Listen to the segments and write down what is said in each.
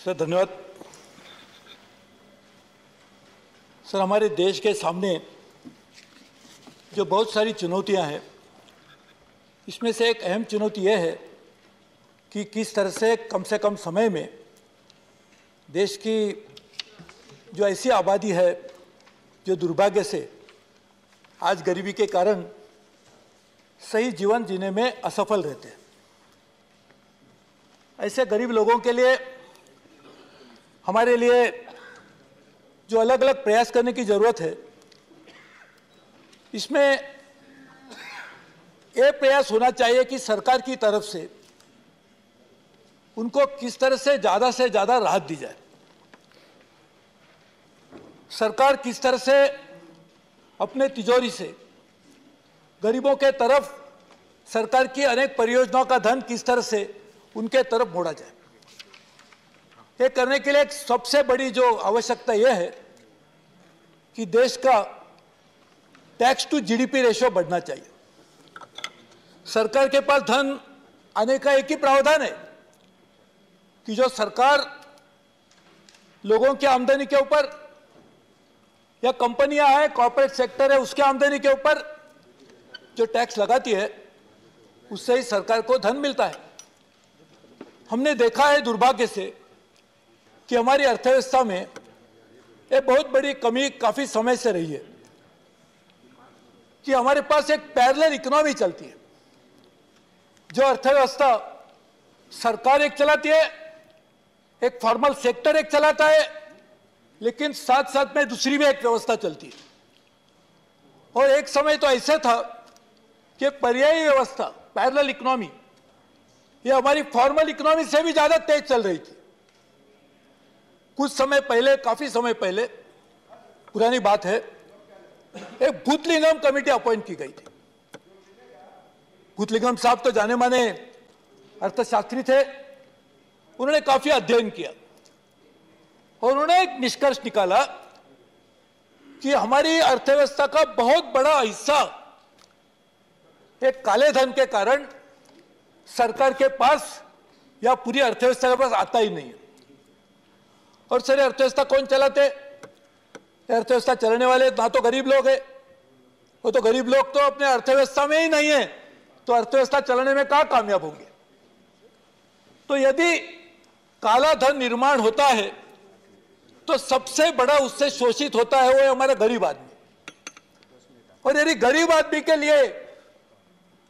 Sir धन्यवाद। Sir हमारे देश के सामने जो बहुत सारी चुनौतियां हैं, इसमें से एक अहम चुनौती यह है कि किस तरह से कम समय में देश की जो ऐसी आबादी है जो दुर्भाग्य से आज गरीबी के कारण सही जीवन जीने में असफल रहते हैं, ऐसे गरीब लोगों के लिए हमारे लिए जो अलग अलग प्रयास करने की ज़रूरत है, इसमें यह प्रयास होना चाहिए कि सरकार की तरफ से उनको किस तरह से ज़्यादा राहत दी जाए। सरकार किस तरह से अपने तिजोरी से गरीबों के तरफ सरकार की अनेक परियोजनाओं का धन किस तरह से उनके तरफ मोड़ा जाए, ये करने के लिए एक सबसे बड़ी जो आवश्यकता यह है कि देश का टैक्स टू जीडीपी रेशियो बढ़ना चाहिए। सरकार के पास धन आने का एक ही प्रावधान है कि जो सरकार लोगों की आमदनी के ऊपर या कंपनियां हैं, कॉर्पोरेट सेक्टर है, उसके आमदनी के ऊपर जो टैक्स लगाती है उससे ही सरकार को धन मिलता है। हमने देखा है दुर्भाग्य से कि हमारी अर्थव्यवस्था में एक बहुत बड़ी कमी काफी समय से रही है कि हमारे पास एक पैरेलल इकोनॉमी चलती है। जो अर्थव्यवस्था सरकार एक चलाती है, एक फॉर्मल सेक्टर एक चलाता है, लेकिन साथ साथ में दूसरी भी एक व्यवस्था चलती है। और एक समय तो ऐसा था कि पर्यायी व्यवस्था पैरेलल इकोनॉमी ये हमारी फॉर्मल इकोनॉमी से भी ज्यादा तेज चल रही थी। कुछ समय पहले, काफी समय पहले, पुरानी बात है, एक भूतलिंगम कमेटी अपॉइंट की गई थी। भूतलिंगम साहब तो जाने माने अर्थशास्त्री थे। उन्होंने काफी अध्ययन किया और उन्होंने एक निष्कर्ष निकाला कि हमारी अर्थव्यवस्था का बहुत बड़ा हिस्सा एक काले धन के कारण सरकार के पास या पूरी अर्थव्यवस्था के पास आता ही नहीं है। और सारी अर्थव्यवस्था कौन चलाते? अर्थव्यवस्था चलाने वाले ना तो गरीब लोग हैं, वो तो गरीब लोग तो अपने अर्थव्यवस्था में ही नहीं है, तो अर्थव्यवस्था चलाने में कहां कामयाब होंगे। तो यदि काला धन निर्माण होता है तो सबसे बड़ा उससे शोषित होता है वो हमारा गरीब आदमी। और यदि गरीब आदमी के लिए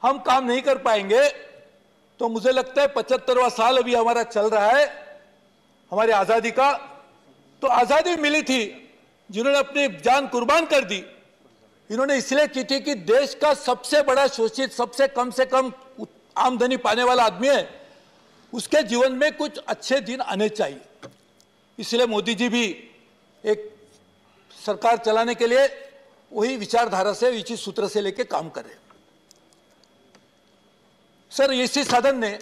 हम काम नहीं कर पाएंगे तो मुझे लगता है 75वां साल अभी हमारा चल रहा है हमारी आजादी का। तो आजादी मिली थी, जिन्होंने अपनी जान कुर्बान कर दी, इन्होंने इसलिए की थी कि देश का सबसे बड़ा शोषित, सबसे कम से कम आमदनी पाने वाला आदमी है, उसके जीवन में कुछ अच्छे दिन आने चाहिए। इसलिए मोदी जी भी एक सरकार चलाने के लिए वही विचारधारा से, इसी सूत्र से लेके काम कर रहे हैं। सर इसी सदन ने,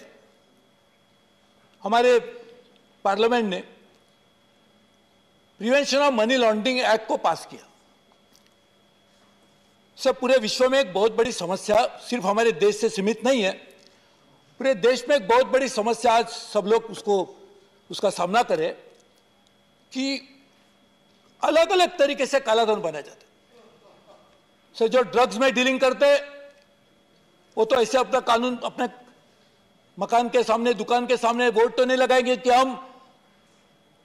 हमारे पार्लियामेंट ने prevention of money laundering act को पास किया। सर पूरे विश्व में एक बहुत बड़ी समस्या सिर्फ हमारे देश से सीमित नहीं है, पूरे देश में एक बहुत बड़ी समस्या आज सब लोग उसका सामना करें कि अलग अलग तरीके से कालाधन बनाए जाते। सर जो ड्रग्स में डीलिंग करते वो तो ऐसे अपना कानून अपने मकान के सामने, दुकान के सामने बोर्ड तो नहीं लगाएंगे कि हम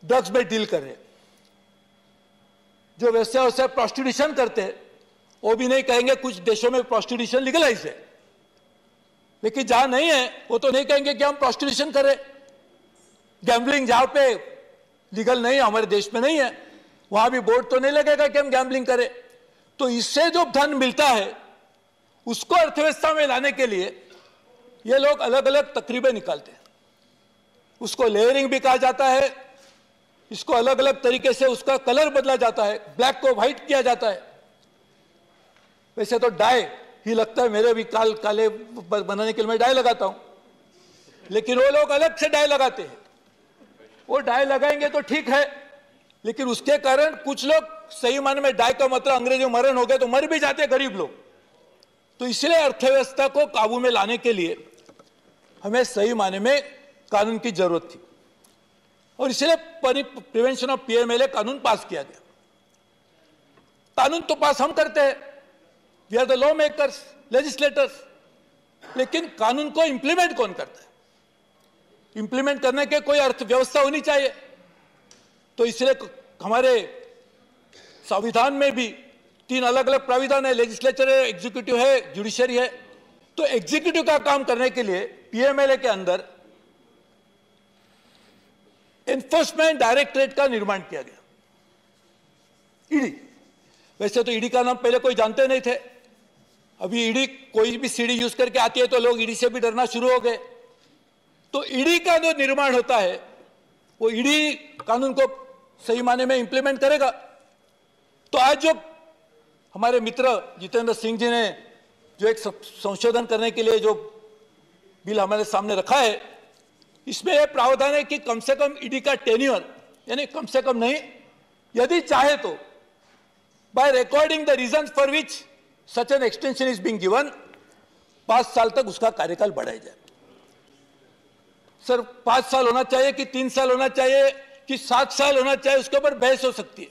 ड्रग्स में डील कर रहे हैं। जो व्यवसाय से प्रोस्टिट्यूशन करते हैं वो भी नहीं कहेंगे, कुछ देशों में प्रोस्टिट्यूशन लीगलाइज है, लेकिन जहां नहीं है वो तो नहीं कहेंगे कि हम प्रोस्टिट्यूशन करें। गैम्बलिंग जहां पे लीगल नहीं है, हमारे देश में नहीं है, वहां भी बोर्ड तो नहीं लगेगा कि हम गैम्बलिंग करें। तो इससे जो धन मिलता है उसको अर्थव्यवस्था में लाने के लिए ये लोग अलग अलग तकरीबें निकालते हैं। उसको लेयरिंग भी कहा जाता है, इसको अलग अलग तरीके से उसका कलर बदला जाता है, ब्लैक को व्हाइट किया जाता है। वैसे तो डाई ही लगता है, मेरे भी काले बनाने के लिए मैं डाई लगाता हूं, लेकिन वो लोग अलग से डाई लगाते हैं। वो डाई लगाएंगे तो ठीक है, लेकिन उसके कारण कुछ लोग, सही मायने में डाई का मतलब अंग्रेजी में मरण हो गए तो मर भी जाते हैं गरीब लोग। तो इसलिए अर्थव्यवस्था को काबू में लाने के लिए हमें सही मायने में कानून की जरूरत थी। और इसलिए प्रिवेंशन ऑफ पीएमएलए कानून पास किया गया। कानून तो पास हम करते हैं, we are the law makers, legislators, लेकिन कानून को इंप्लीमेंट कौन करता है? इंप्लीमेंट करने के कोई अर्थव्यवस्था होनी चाहिए। तो इसलिए हमारे संविधान में भी 3 अलग अलग प्राविधान है, लेजिस्लेचर है, एग्जीक्यूटिव है, जुडिशरी है। तो एग्जीक्यूटिव का काम करने के लिए पीएमएलए के अंदर एनफोर्समेंट डायरेक्टरेट का निर्माण किया गया, ईडी। वैसे तो ईडी का नाम पहले कोई जानते नहीं थे, अभी ईडी कोई भी सीडी यूज करके आती है तो लोग ईडी से भी डरना शुरू हो गए। तो ईडी का जो निर्माण होता है वो ईडी कानून को सही माने में इंप्लीमेंट करेगा। तो आज जो हमारे मित्र जितेंद्र सिंह जी ने जो एक संशोधन करने के लिए जो बिल हमारे सामने रखा है, इसमें यह प्रावधान है कि कम से कम ईडी का टेन्योर, यानी कम से कम नहीं, यदि चाहे तो by recording the reason for which such an extension is being given, 5 साल तक उसका कार्यकाल बढ़ाया जाए। सर 5 साल होना चाहिए कि 3 साल होना चाहिए कि 7 साल होना चाहिए, उसके ऊपर बहस हो सकती है।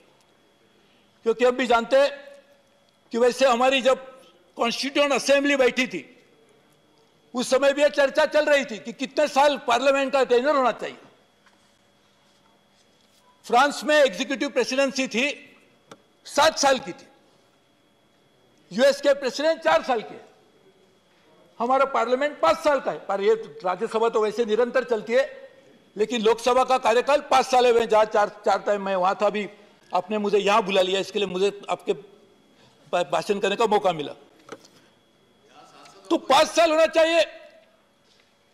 क्योंकि हम भी जानते हैं कि वैसे हमारी जब कॉन्स्टिट्यूएंट असेंबली बैठी थी उस समय भी यह चर्चा चल रही थी कि कितने साल पार्लियामेंट का टेन्योर होना चाहिए। फ्रांस में एग्जीक्यूटिव प्रेसिडेंसी थी 7 साल की थी, यूएस के प्रेसिडेंट 4 साल के, हमारा पार्लियामेंट 5 साल का है। पर ये राज्यसभा तो वैसे निरंतर चलती है, लेकिन लोकसभा का कार्यकाल 5 साल है। जहां चार टाइम मैं वहां था, भी आपने मुझे यहां बुला लिया, इसके लिए मुझे आपके भाषण करने का मौका मिला। तो 5 साल होना चाहिए,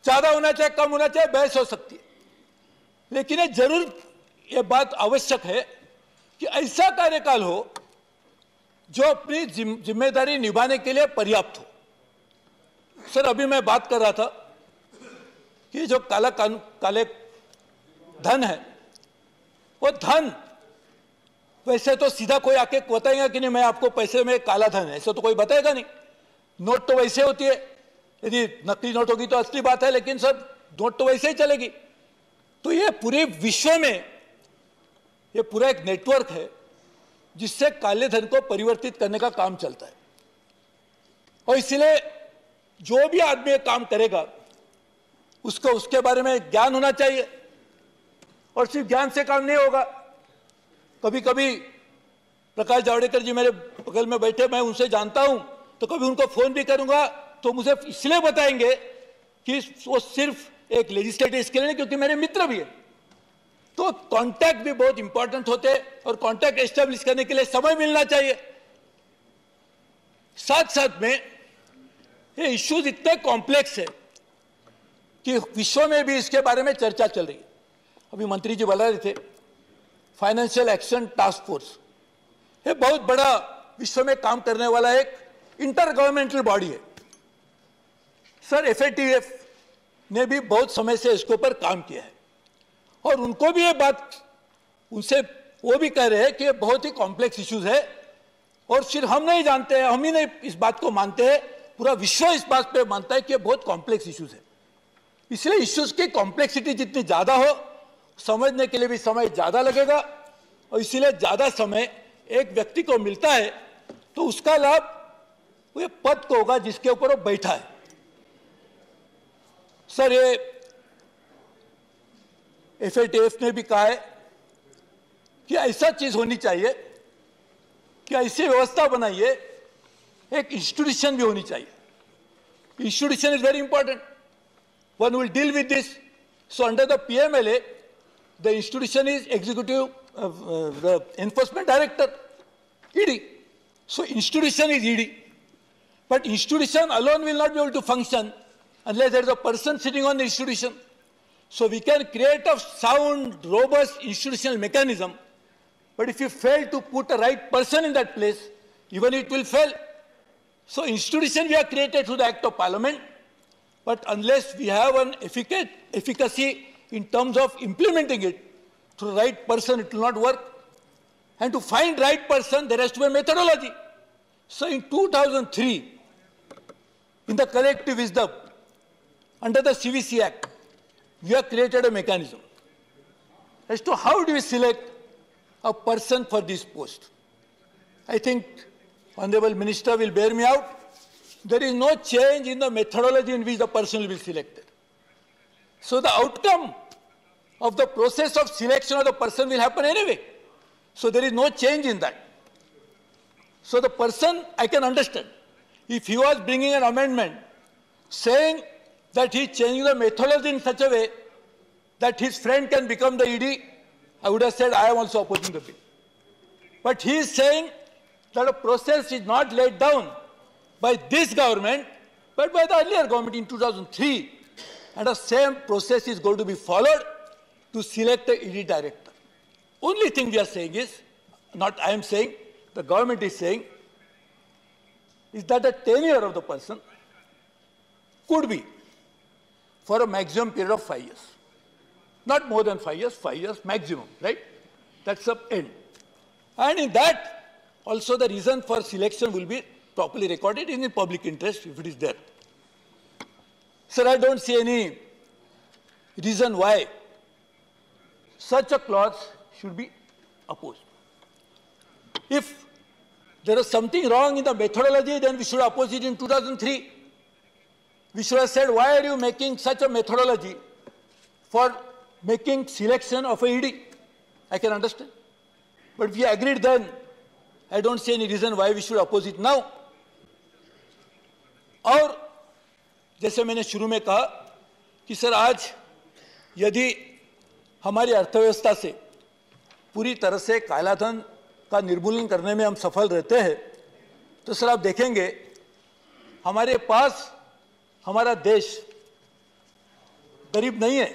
ज्यादा होना चाहिए, कम होना चाहिए, बहस हो सकती है। लेकिन ये जरूर ये बात आवश्यक है कि ऐसा कार्यकाल हो जो अपनी जिम्मेदारी निभाने के लिए पर्याप्त हो। सर अभी मैं बात कर रहा था कि जो काले धन है, वो धन वैसे तो सीधा कोई आके बताएगा कि नहीं मैं आपको पैसे में काला धन है, ऐसा तो कोई बताएगा नहीं। नोट तो वैसे होती है, यदि नकली नोट होगी तो असली बात है, लेकिन सर नोट तो वैसे ही चलेगी। तो ये पूरे विश्व में ये पूरा एक नेटवर्क है जिससे काले धन को परिवर्तित करने का काम चलता है। और इसलिए जो भी आदमी ये काम करेगा उसको उसके बारे में ज्ञान होना चाहिए, और सिर्फ ज्ञान से काम नहीं होगा। कभी कभी प्रकाश जावड़ेकर जी मेरे बगल में बैठे, मैं उनसे जानता हूं, तो कभी उनको फोन भी करूंगा तो मुझे इसलिए बताएंगे कि वो सिर्फ एक लेजिस्लेटिव स्किल नहीं, क्योंकि मेरे मित्र भी है। तो कांटेक्ट भी बहुत इंपॉर्टेंट होते हैं, और कांटेक्ट एस्टेब्लिश करने के लिए समय मिलना चाहिए। साथ साथ में ये इश्यूज इतने कॉम्प्लेक्स है कि विश्व में भी इसके बारे में चर्चा चल रही है। अभी मंत्री जी बता रहे थे फाइनेंशियल एक्शन टास्क फोर्स, ये बहुत बड़ा विश्व में काम करने वाला एक इंटर गवर्नमेंटल बॉडी है। सर एफएटीएफ ने भी बहुत समय से इसके ऊपर काम किया है, और उनको भी ये बात, उनसे वो भी कह रहे हैं कि ये बहुत ही कॉम्प्लेक्स इश्यूज है, और सिर्फ हम नहीं जानते हैं, हम ही नहीं इस बात को मानते हैं, पूरा विश्व इस बात पे मानता है कि ये बहुत कॉम्प्लेक्स इश्यूज है। इसलिए इश्यूज की कॉम्प्लेक्सिटी जितनी ज्यादा हो, समझने के लिए भी समय ज्यादा लगेगा, और इसीलिए ज्यादा समय एक व्यक्ति को मिलता है तो उसका लाभ वो पद को होगा जिसके ऊपर वो बैठा है। सर ये एफएटीएफ ने भी कहा है कि ऐसा चीज होनी चाहिए कि ऐसी व्यवस्था बनाइए, एक इंस्टीट्यूशन भी होनी चाहिए। Institution is very important, one will deal with this. So under the PMLA the institution is executive enforcement director, ED. So institution is ED, but institution alone will not be able to function unless there is a person sitting on the institution. So we can create a sound, robust institutional mechanism, but if you fail to put a right person in that place, even it will fail. So institution we have created through the Act of Parliament, but unless we have an efficacy in terms of implementing it through the right person, it will not work. And to find right person, there has to be a methodology. So in 2003, in the collective wisdom, under the CVC Act, we have created a mechanism. as to how do we select a person for this post. I think Honorable Minister will bear me out. There is no change in the methodology in which the person will be selected. So the outcome of the process of selection of the person will happen anyway. So there is no change in that. So the person, I can understand. If he was bringing an amendment saying that he is changing the methodology in such a way that his friend can become the ED, I would have said I am also opposing the bill. But he is saying that a process is not laid down by this government, but by the earlier government in 2003, and the same process is going to be followed to select the ED director. Only thing we are saying is, not I am saying, the government is saying, is that the tenure of the person could be for a maximum period of 5 years. Not more than 5 years maximum, right? That's the end. And in that, also the reason for selection will be properly recorded in the public interest if it is there. Sir, I don't see any reason why such a clause should be opposed. If there is something wrong in the methodology, then we should oppose it in 2003. We should have said, why are you making such a methodology for making selection of a ED? I can understand. But if we agreed then, I don't see any reason why we should oppose it now. और जैसे मैंने शुरू में कहा कि sir आज यदि हमारी अर्थव्यवस्था से पूरी तरह से कालाधन का निर्मूलन करने में हम सफल रहते हैं, तो सर आप देखेंगे हमारे पास हमारा देश गरीब नहीं है,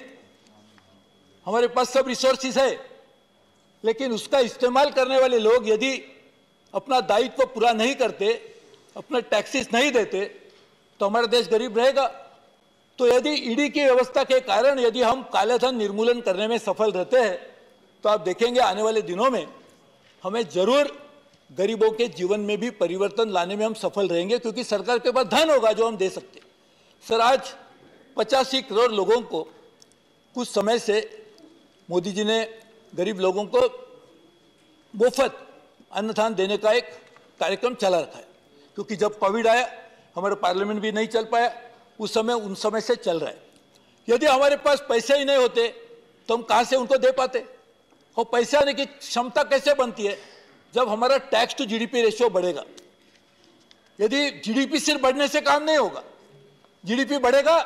हमारे पास सब रिसोर्सेज है, लेकिन उसका इस्तेमाल करने वाले लोग यदि अपना दायित्व पूरा नहीं करते, अपने टैक्सेस नहीं देते, तो हमारा देश गरीब रहेगा। तो यदि ईडी की व्यवस्था के कारण यदि हम कालेधन निर्मूलन करने में सफल रहते हैं, तो आप देखेंगे आने वाले दिनों में हमें जरूर गरीबों के जीवन में भी परिवर्तन लाने में हम सफल रहेंगे, क्योंकि सरकार के पास धन होगा जो हम दे सकते हैं। सर आज 85 करोड़ लोगों को कुछ समय से मोदी जी ने गरीब लोगों को मुफ्त अन्नदान देने का एक कार्यक्रम चला रखा है, क्योंकि जब कोविड आया हमारा पार्लियामेंट भी नहीं चल पाया, उस समय से चल रहा है। यदि हमारे पास पैसे ही नहीं होते तो हम कहाँ से उनको दे पाते? और पैसे आने की क्षमता कैसे बनती है? जब हमारा टैक्स टू जीडीपी रेशियो बढ़ेगा। यदि जीडीपी सिर्फ बढ़ने से काम नहीं होगा, जीडीपी बढ़ेगा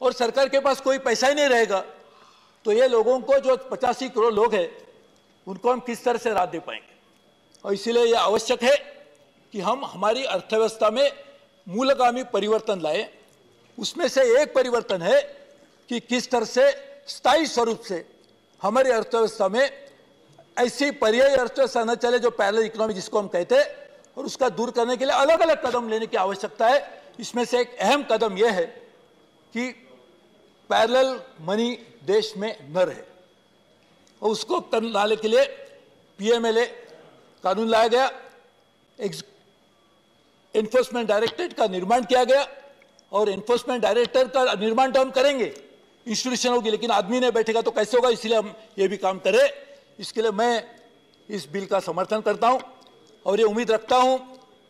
और सरकार के पास कोई पैसा ही नहीं रहेगा, तो ये लोगों को जो 85 करोड़ लोग हैं उनको हम किस तरह से राहत दे पाएंगे? और इसीलिए यह आवश्यक है कि हम हमारी अर्थव्यवस्था में मूलगामी परिवर्तन लाए। उसमें से एक परिवर्तन है कि किस तरह से स्थायी स्वरूप से हमारी अर्थव्यवस्था में ऐसी पर्यायी अर्थव्यवस्था न चले जो पैरेलल इकोनॉमी जिसको हम कहते हैं, और उसका दूर करने के लिए अलग अलग कदम लेने की आवश्यकता है। इसमें से एक अहम कदम यह है कि पैरेलल मनी देश में न रहे, और उसको लाने के लिए पीएमएलए कानून लाया गया, एनफोर्समेंट डायरेक्टरेट का निर्माण किया गया, और एनफोर्समेंट डायरेक्टर का निर्माण तो हम करेंगे, इंस्टीट्यूशन होगी, लेकिन आदमी नहीं बैठेगा तो कैसे होगा? इसलिए हम ये भी काम करें। इसके लिए मैं इस बिल का समर्थन करता हूं और ये उम्मीद रखता हूं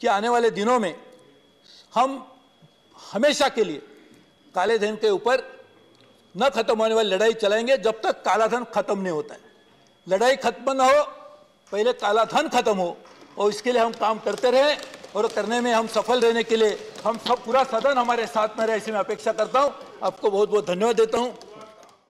कि आने वाले दिनों में हम हमेशा के लिए काले धन के ऊपर न खत्म होने वाली लड़ाई चलाएंगे जब तक काला धन खत्म नहीं होता है। लड़ाई खत्म न हो, पहले काला धन खत्म हो, और इसके लिए हम काम करते रहें, और करने में हम सफल रहने के लिए हम सब पूरा सदन हमारे साथ में रहे, ऐसी मैं अपेक्षा करता हूं। आपको बहुत बहुत धन्यवाद देता हूं।